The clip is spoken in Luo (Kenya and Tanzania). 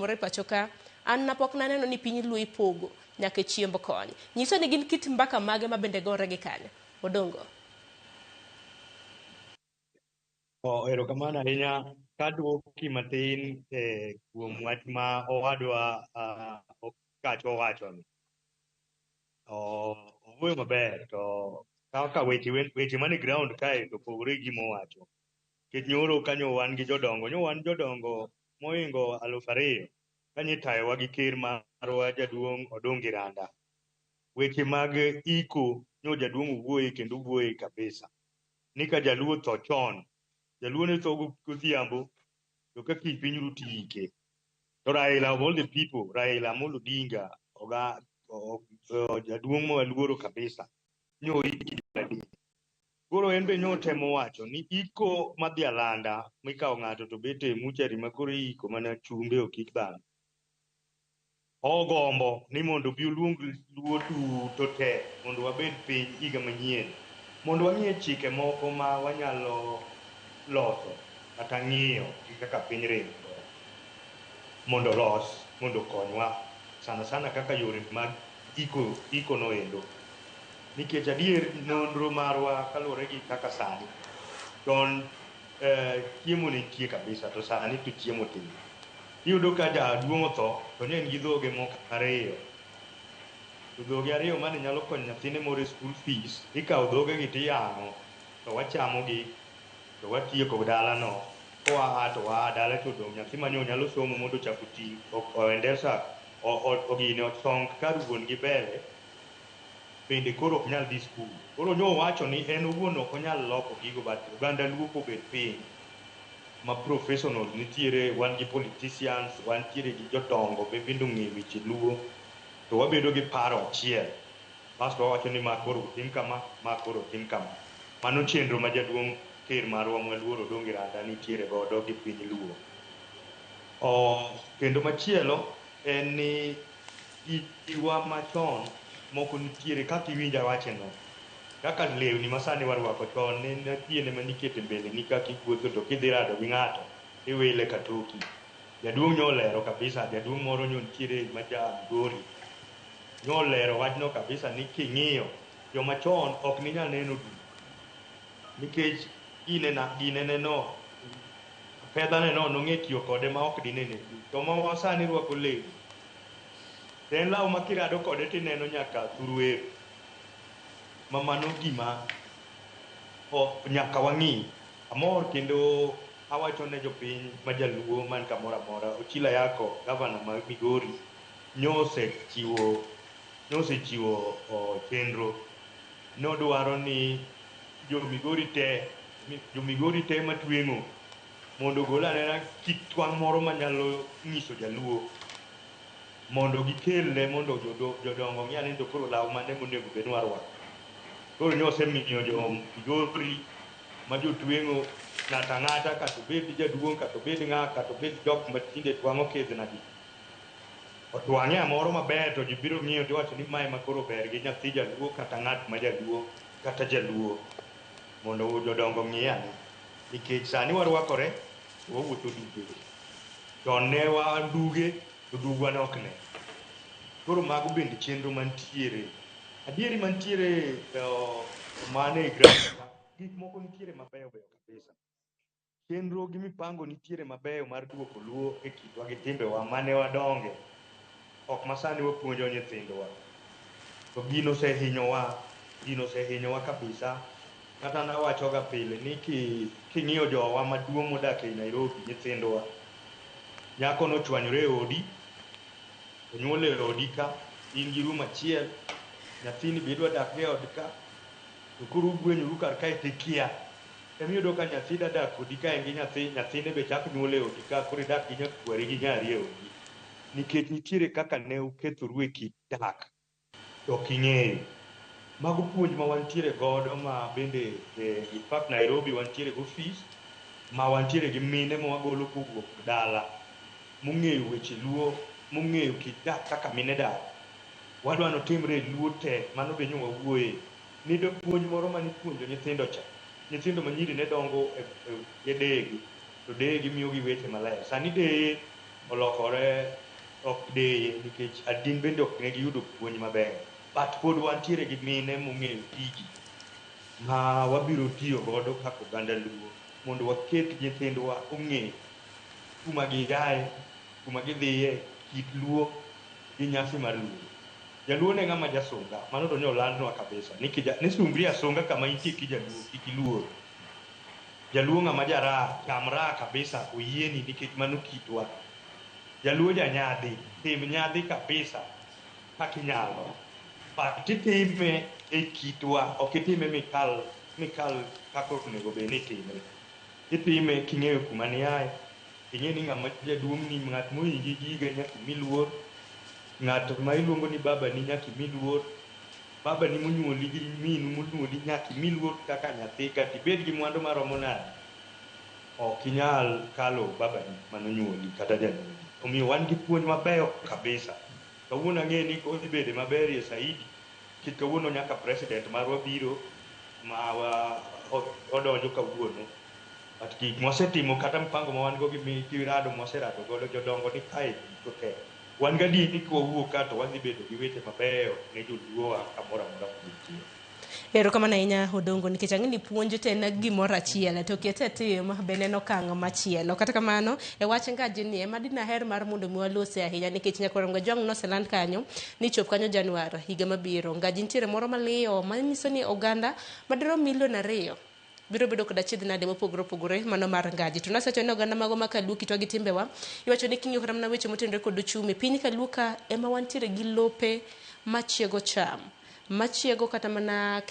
timore pacho ka, an napok naneno ni piny luo ipogo nyaka chiemb kony. Nyiso ni gin kit mbaka mage ma bende gore gi kanyo. Odongo. Erokamano ahinya. Kaduoki matin kuom wach ma owadwa Okacho owachoni. Owuoyo maber to kaka weche mane ground kae to opogore gi mowacho. Nikech nyoro kanyo wan gi jodongo mohingo 2,000 kanyo itayowa gi ker marwa jaduong' Odong Giranda. Weche mag iko nyo jaduong' owuoye kendo owuoye kabisa. Ni ka jaluo tho chon, jaluo ne tho godhiambo to ka kiny piny ru tiike. To Raila of all the people, Raila Amolo Odinga, jaduong' mwaluoro kabisa, nyo iki. Koro en be nyotemo wacho ni iko madhi alanda mikawo ng'ato to bete muchari ma koro iko mana chumbe okik dhano. Ogombo ni mondo bi oluong luo duto te mondo wabed piny higa manyien, mondo wang'ie chike moko ma wanyalo loso kata ng'iyo gi kaka piny ringo mondo los, mondo konywa sana sana kaka yore mag iko noendo. Nikech adier nonro marwa kaluwore gi kaka sani chon chiemo ne nitie kabisa, to sani to chiemo tin. Iyudo ka jaduong' otho to ne en gi dhoge moko 2, to dhoge 2 mane nyalo konyo nyathine moro e school fees, ikawo dhogegi tiyang'o to wachamogi to watieko dalano. Koa to waa dala to dong' nyathi manyo nyalo somo mondo ochako ti oendesa ogine osong kar wuon gi bele, bende koro ok nyal dhi skul. Koro nyo wacho ni en owuon ok onyal loko gigo, but oganda luo kobet piny ma professional nitiere, wan gi politicians, wantiere gi jodongo bende ong'e weche luo, to wabedo gi paro achiel. Basto wawacho ni ma koro tim kama, ma koro tim kama. Mano chenro ma jaduong' ker marwa mwaluoro Odong Giranda nitiere godo gi piny luo. Kendo machielo en ni giwa machon moko nitiere kaka iwinja wacheno. Kaka lewni masani warwako chon ne nitie ma nikete mbele ni kaka iwuotho to kidhi rado gi ng'ato iwile ka toki. Jaduong' nyolero kabisa, jaduong' moro nitiere ma ja Migori nyolero wachno kabisa ni king'iyo joma chon ok ninyal neno duk, nikech ginene no fedhane no nong'e tiyo kode ma ok dinene duk. To ma sani rwako lewni, en law ma kirado kode tineno nyaka thurwero. Mano gima nyaka wang'i. Amor kendo awacho ne jopiny ma jaluo man kamoro amora, Ochilo Ayacko, gavana ma Migori, nosechiwo chenro. Nodwaro ni jo-Migori te matweng'o mondo ogol anena kit twang' moro manyalo nyiso jaluo, mondo gikelne mondo jodongo ng'e ni to koro law mane monego bed ni warwako. Koro nosemiyo jo-Migori ma jotweng'o ng'ato ang'ata, kata obed jaduong', kata obed ng'a, kata obed jok matinde twang'o kidhnagi, otwang'e amoro maber to ji biro ng'iyo tiwacho ni mae ma koro ber gi nyathi jaluo kata ng'at ma jaluo kata jaluo, mondo jodongo ng'i ane. Nikech sani warwakore to wawuotho duge, chon ne waduge to dugwa ne ok ne. Koro mago bende chenro mantiere, adieri mantiere mane gik moko nitiere mabeyo beyo kabisa. Chenro gi mipango nitiere mabeyo mar duoko luo e kitwa gi timbewa mane wadonge, ok masani wapuonjo nyithindwa. To gino osehinyowa kabisa. Kata nawachoga pile ni king'iyo jowa maduong' modak e Nairobi, nyithindwa, nyako nochwanyore e odi, onyuol e odi ka, in gi rum achiel, nyathini be idwa dak e od ka, to koro ugwenyoru kar kae tikia. Emiyudo ka nyathi dadak kodi ka en gi nyathine be chak nyuol e odi ka, koro idak gi nyakwari gi nyari e odi. Nikech nitiere kaka ne ukethoru e kit dak, to ok ing'eyo. Mago puonj ma wantiere godo, ma bende e pap Nairobi wantiere gi ofis, ma wantiere gi mine ma wagolo kowuok dala, mong'eyo weche luo, mong'eyo kit dak kaka mine dak. Wadwa notimre e luo te, mano be nyo wawuoye. Nido puonj moro manipuonjo nyithindo cha, nyithindo manyiri ne dongo e deye gi, to deye gi miyogi weche maler. Sani deye olokore ok deye nikech adin bende ok ne giyudo puonj maber, but pod wantiere gi mine mong'eyo tiji ma wabiro tiyo godo kaka oganda Luo mondo waket nyithindwa ong'e kuma gigaye, kuma gidhiye, kit Luo gi nyasi mar Luo. Jaluo ne ng'ama jasunga, mano to nyolandnwa kabisa ni sungri asunga kama intie kijaluo kik iluor. Jaluo ng'ama jara, cham ra kabisa, oyieni nikech mano kitwa. Jaluo janyadhi, tim nyadhi kabisa kaka inyalo. But titime e kitwa, ok itime mikal kaka onego bed ni itime. Itime king'eyo kuma niaye, ing'e ni ng'ama jaduong' ni ng'at mohingi gi higa nyaka imi luor, ng'at ma iluongo ni babani nyaka imi luor, babani monyuoli gi minu monyuoli nyaka imi luor kaka nyathi, kata ibed gi mwandu maromo nade, ok inyal kalo babani manonyuoli kata janyuoli. Omiyo wan gi puonj mabeyo kabisa. Kawuono ang'e ni kodhi bede maberie saidi, nikech kawuono nyaka president marwa biro ma odonjo kawuono. But gik mwasetimo kata mpango ma wan go gi rado mwaserado godo jodongo ni kae giko te. Wan gadieri ni kwawuok ka to wadhi bedo gi weche mabeyo ne joluowa kamoro amora kumitiyo. Erokamano ahinya Odongo, nikech ang'e ni puonj te en gimoro achiel to kete tim bende en okang' machielo. Kata kamano e wach ngaji ni ema dinaher mar mondo mi walose ahinya nikech nyaka rongo jong noseland kanyo ni chop kanyo Januar higa mabiro. Ngaji nitiere moro maliyo manyiso ni oganda madirom 2 million biro bedo kod achiedh nade mopogore opogore mano mar ngaji. To nasecho ni oganda mago ma Kaluo kitwa gi timbewa iwacho ni king'iyo kata mana weche motenore kod uchumi, piny Kaluo ka ema wantiere gi lope machiego cham, machiego kata mana